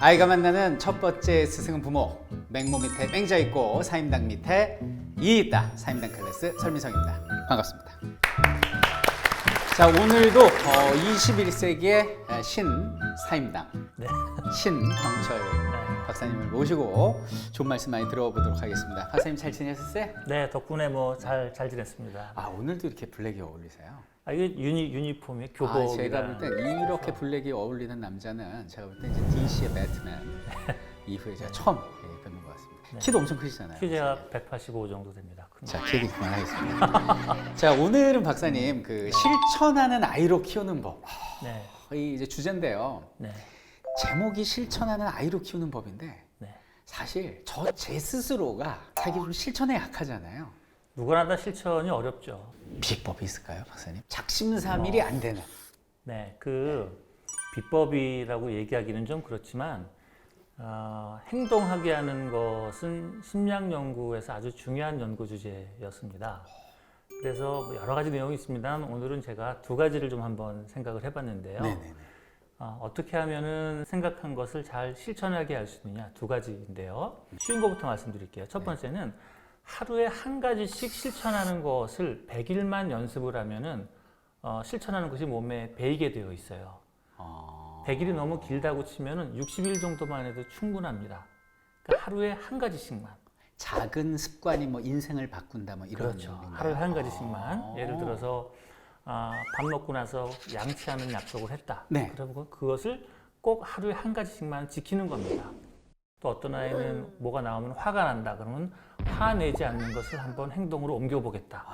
아이가 만나는 첫 번째 스승은 부모. 맹모 밑에 맹자 있고 사임당 밑에 이 있다. 사임당 클래스 설민성입니다. 반갑습니다. 자, 오늘도 21세기의 신 사임당 신병철 박사님을 모시고 좋은 말씀 많이 들어보도록 하겠습니다. 박사님 잘 지내셨어요? 네, 덕분에 뭐 잘 지냈습니다. 아, 오늘도 이렇게 블랙이 어울리세요? 아, 이게 유니폼이 교복. 제가 볼 때 이렇게 블랙이 어울리는 남자는 제가 볼 때 이제 DC의 배트맨 이후에 제가 처음 뵙는 것 같습니다. 네. 키도 엄청 크시잖아요. 키가 185 정도 됩니다. 자, 키 얘기 그만하겠습니다. 자, 오늘은 박사님 그 실천하는 아이로 키우는 법. 네. 이 이제 주제인데요. 네. 제목이 실천하는 아이로 키우는 법인데 네. 사실 제 스스로가 자기 실천에 약하잖아요. 누구나 다 실천이 어렵죠. 비법이 있을까요, 박사님? 작심삼일이 안 되는. 네, 그 비법이라고 얘기하기는 좀 그렇지만 행동하게 하는 것은 심리학 연구에서 아주 중요한 연구 주제였습니다. 그래서 여러 가지 내용이 있습니다. 오늘은 제가 두 가지를 좀 한번 생각을 해봤는데요. 네네네. 어떻게 하면은 생각한 것을 잘 실천하게 할 수 있느냐, 두 가지인데요. 쉬운 것부터 말씀드릴게요. 첫 번째는 하루에 한 가지씩 실천하는 것을 100일만 연습을 하면은 실천하는 것이 몸에 배이게 되어 있어요. 100일이 너무 길다고 치면은 60일 정도만 해도 충분합니다. 그러니까 하루에 한 가지씩만. 작은 습관이 뭐 인생을 바꾼다 뭐 이런 그렇죠. 의미인가요? 하루에 한 가지씩만. 예를 들어서 밥 먹고 나서 양치하는 약속을 했다. 네. 그리고 그것을 꼭 하루에 한 가지씩만 지키는 겁니다. 또 어떤 아이는 뭐가 나오면 화가 난다. 그러면 화내지 않는 것을 한번 행동으로 옮겨보겠다.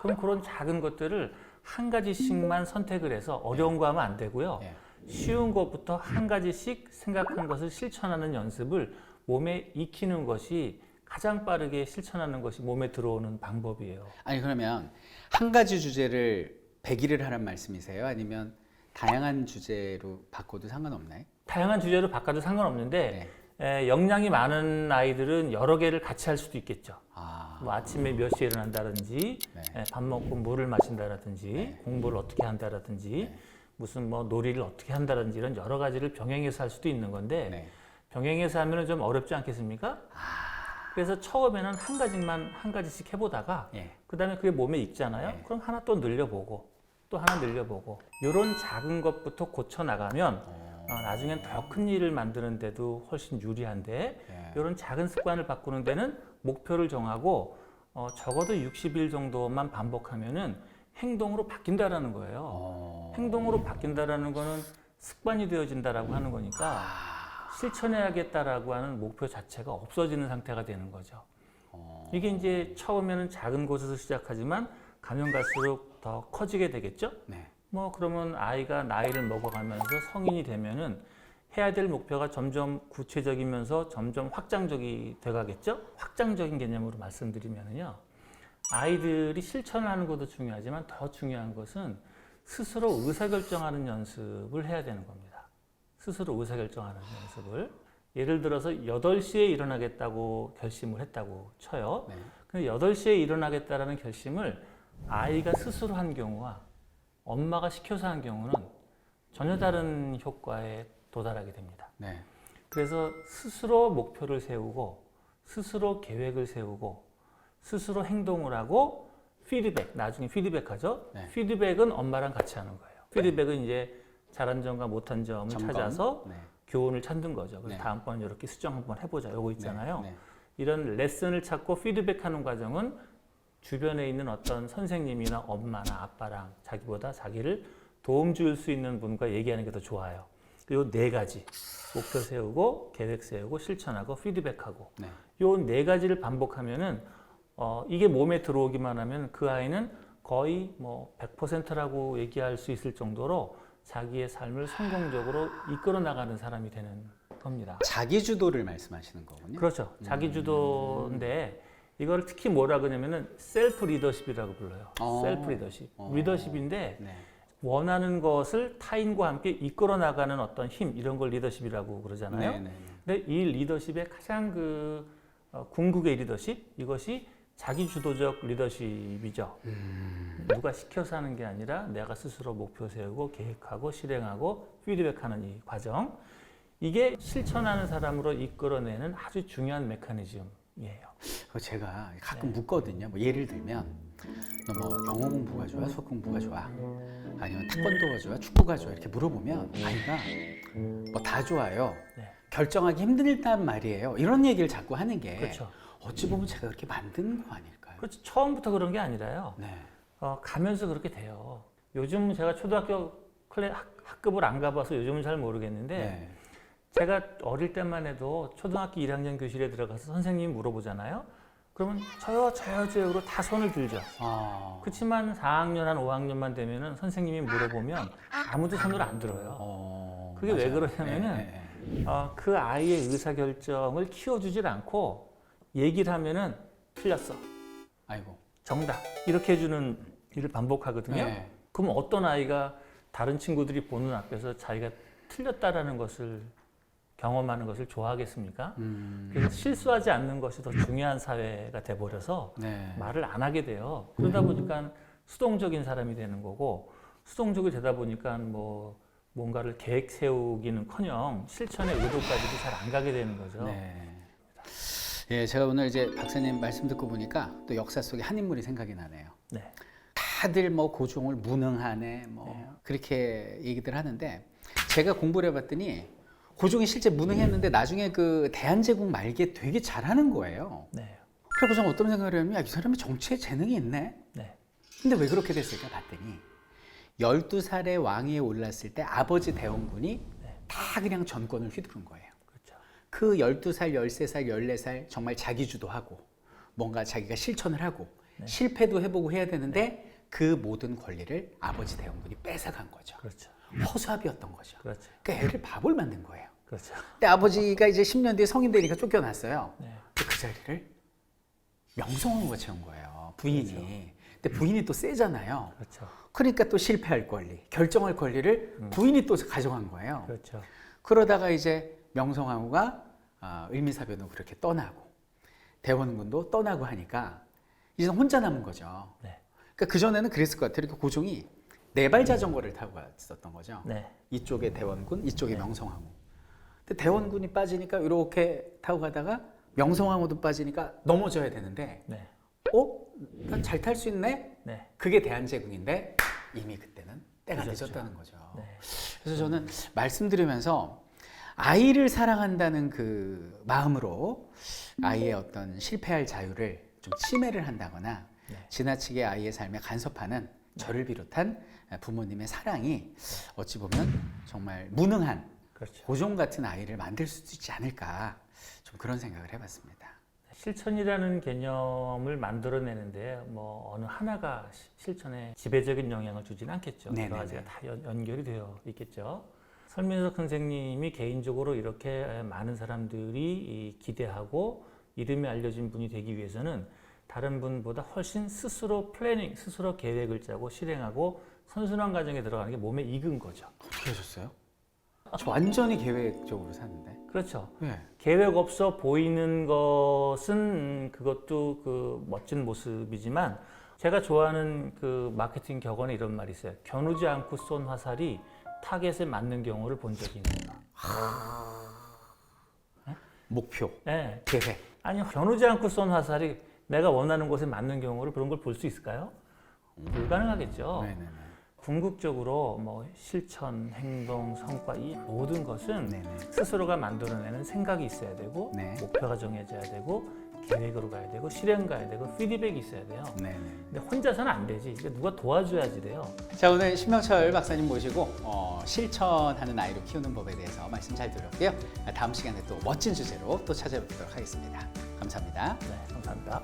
그럼 그런 작은 것들을 한 가지씩만 선택을 해서 어려운 거 하면 안 되고요. 쉬운 것부터 한 가지씩 생각한 것을 실천하는 연습을 몸에 익히는 것이 가장 빠르게 실천하는 것이 몸에 들어오는 방법이에요. 아니, 그러면 한 가지 주제를 100일을 하란 말씀이세요? 아니면 다양한 주제로 바꿔도 상관없나요? 다양한 주제로 바꿔도 상관없는데 역량이 많은 아이들은 여러 개를 같이 할 수도 있겠죠. 뭐 아침에 몇 시에 일어난다든지 밥 먹고 물을 마신다든지 공부를 어떻게 한다든지 무슨 뭐 놀이를 어떻게 한다든지 이런 여러 가지를 병행해서 할 수도 있는 건데 병행해서 하면 좀 어렵지 않겠습니까? 그래서 처음에는 한 가지씩 해보다가 그 다음에 그게 몸에 익잖아요. 그럼 하나 또 늘려보고 또 하나 늘려보고 이런 작은 것부터 고쳐나가면 나중엔 더 큰 일을 만드는 데도 훨씬 유리한데 이런 작은 습관을 바꾸는 데는 목표를 정하고 적어도 60일 정도만 반복하면은 행동으로 바뀐다라는 거예요. 행동으로 바뀐다라는 거는 습관이 되어진다라고 하는 거니까 실천해야겠다라고 하는 목표 자체가 없어지는 상태가 되는 거죠. 이게 이제 처음에는 작은 곳에서 시작하지만 가면 갈수록 더 커지게 되겠죠? 뭐 그러면 아이가 나이를 먹어가면서 성인이 되면은 해야 될 목표가 점점 구체적이면서 점점 확장적이 돼가겠죠? 확장적인 개념으로 말씀드리면요. 아이들이 실천하는 것도 중요하지만 더 중요한 것은 스스로 의사결정하는 연습을 해야 되는 겁니다. 스스로 의사결정하는 연습을. 예를 들어서 8시에 일어나겠다고 결심을 했다고 쳐요. 근데 8시에 일어나겠다라는 결심을 아이가 스스로 한 경우와 엄마가 시켜서 한 경우는 전혀 다른 효과에 도달하게 됩니다. 그래서 스스로 목표를 세우고 스스로 계획을 세우고 스스로 행동을 하고 나중에 피드백하죠. 피드백은 엄마랑 같이 하는 거예요. 피드백은 이제 잘한 점과 못한 점을 찾아서 교훈을 찾는 거죠. 그래서 다음번에 이렇게 수정 한번 해보자. 요거 있잖아요. 이런 레슨을 찾고 피드백하는 과정은 주변에 있는 어떤 선생님이나 엄마나 아빠랑 자기보다 자기를 도움 줄 수 있는 분과 얘기하는 게 더 좋아요. 요 네 가지. 목표 세우고, 계획 세우고, 실천하고, 피드백하고. 요 네 가지를 반복하면은, 이게 몸에 들어오기만 하면 그 아이는 거의 뭐 100%라고 얘기할 수 있을 정도로 자기의 삶을 성공적으로 이끌어 나가는 사람이 되는 겁니다. 자기주도를 말씀하시는 거군요. 그렇죠. 자기주도인데 이걸 특히 뭐라 그러냐면은 셀프 리더십이라고 불러요. 셀프 리더십. 리더십인데 원하는 것을 타인과 함께 이끌어 나가는 어떤 힘 이런 걸 리더십이라고 그러잖아요. 근데 이 리더십의 가장 궁극의 리더십 이것이 자기주도적 리더십이죠. 누가 시켜서 하는 게 아니라 내가 스스로 목표 세우고 계획하고 실행하고 피드백하는 이 과정. 이게 실천하는 사람으로 이끌어내는 아주 중요한 메커니즘이에요. 제가 가끔 묻거든요. 뭐 예를 들면 너 뭐 영어 공부가 좋아, 수학 공부가 좋아, 아니면 태권도가 좋아, 축구가 좋아 이렇게 물어보면 아이가 뭐 다 좋아요. 네. 결정하기 힘들단 말이에요. 이런 얘기를 자꾸 하는 게 그렇죠. 어찌 보면 제가 그렇게 만든 거 아닐까요? 그렇죠. 처음부터 그런 게 아니라요. 네. 가면서 그렇게 돼요. 요즘 제가 초등학교 학급을 안 가봐서 요즘은 잘 모르겠는데 네. 제가 어릴 때만 해도 초등학교 1학년 교실에 들어가서 선생님이 물어보잖아요. 그러면 저요로 다 손을 들죠. 그렇지만 4학년, 한 5학년만 되면은 선생님이 물어보면 아무도 손을 안 들어요. 그게 맞아요. 왜 그러냐면은 네. 그 아이의 의사결정을 키워주질 않고 얘기를 하면은 틀렸어. 아이고. 정답. 이렇게 해주는 일을 반복하거든요. 네. 그럼 어떤 아이가 다른 친구들이 보는 앞에서 자기가 틀렸다라는 것을 경험하는 것을 좋아하겠습니까? 그래서 실수하지 않는 것이 더 중요한 사회가 돼버려서 네. 말을 안 하게 돼요. 그러다 보니까 수동적인 사람이 되는 거고 수동적이 되다 보니까 뭐 뭔가를 계획 세우기는커녕 실천의 의도까지도 잘 안 가게 되는 거죠. 네. 예, 제가 오늘 이제 박사님 말씀 듣고 보니까 또 역사 속에 한 인물이 생각이 나네요. 네. 다들 뭐 고종을 무능하네, 뭐 그렇게 얘기들 하는데 제가 공부를 해봤더니 고종이 실제 무능했는데 나중에 그 대한제국 말기에 되게 잘하는 거예요. 네. 그래서 저는 어떤 생각을 하냐면 이 사람이 정치에 재능이 있네. 네. 근데 왜 그렇게 됐을까 봤더니 12살에 왕위에 올랐을 때 아버지 대원군이 다 그냥 전권을 휘두른 거예요. 그렇죠. 그 12살, 13살, 14살 정말 자기주도하고 뭔가 자기가 실천을 하고 실패도 해보고 해야 되는데 그 모든 권리를 아버지 대원군이 뺏어간 거죠. 그렇죠. 허수아비였던 거죠. 그렇죠. 그러니까 애를 바보를 만든 거예요. 그렇죠. 근데 아버지가 이제 10년 뒤에 성인 되니까 쫓겨났어요. 네. 그 자리를 명성황후가 채운 거예요. 부인이. 그렇죠. 근데 부인이 또 세잖아요. 그렇죠. 그러니까 또 실패할 권리, 결정할 권리를 부인이 또 가져간 거예요. 그렇죠. 그러다가 이제 명성황후가 을미사변으로 그렇게 떠나고 대원군도 떠나고 하니까 이제 혼자 남은 거죠. 네. 그러니까 그전에는 그랬을 것 같아요. 이렇게 고종이 4발 자전거를 타고 갔었던 거죠. 네. 이쪽에 대원군, 이쪽에 명성황후. 근데 대원군이 빠지니까 이렇게 타고 가다가 명성황후도 빠지니까 넘어져야 되는데 네. 난 잘 탈 수 있네? 네. 그게 대한제국인데 이미 그때는 때가 늦었죠. 늦었다는 거죠. 네. 그래서 저는 말씀드리면서 아이를 사랑한다는 그 마음으로 아이의 어떤 실패할 자유를 좀 침해를 한다거나 지나치게 아이의 삶에 간섭하는 저를 비롯한 부모님의 사랑이 어찌 보면 정말 무능한 그렇죠. 고종 같은 아이를 만들 수도 있지 않을까 좀 그런 생각을 해봤습니다. 실천이라는 개념을 만들어내는데 뭐 어느 하나가 실천에 지배적인 영향을 주지는 않겠죠. 네네네. 여러 가지가 다 연결이 되어 있겠죠. 설민석 선생님이 개인적으로 이렇게 많은 사람들이 기대하고 이름이 알려진 분이 되기 위해서는 다른 분보다 훨씬 스스로 플래닝, 스스로 계획을 짜고 실행하고 선순환 과정에 들어가는 게 몸에 익은 거죠. 어떻게 하셨어요? 저 완전히 계획적으로 샀는데. 그렇죠. 네. 계획 없어 보이는 것은 그것도 그 멋진 모습이지만 제가 좋아하는 그 마케팅 격언에 이런 말이 있어요. 겨누지 않고 쏜 화살이 타겟에 맞는 경우를 본 적이 있는. 목표, 네. 계획. 아니 겨누지 않고 쏜 화살이 내가 원하는 곳에 맞는 경우를 그런 걸 볼 수 있을까요? 불가능하겠죠. 네네네. 궁극적으로 뭐 실천, 행동, 성과 이 모든 것은 네네. 스스로가 만들어내는 생각이 있어야 되고 네. 목표가 정해져야 되고 계획으로 가야 되고 실행 가야 되고 피드백이 있어야 돼요. 네네. 근데 혼자서는 안 되지. 이게 누가 도와줘야지 돼요. 자, 오늘 신명철 박사님 모시고 실천하는 아이를 키우는 법에 대해서 말씀 잘 들었고요. 다음 시간에 또 멋진 주제로 또 찾아뵙도록 하겠습니다. 감사합니다. 네, 감사합니다.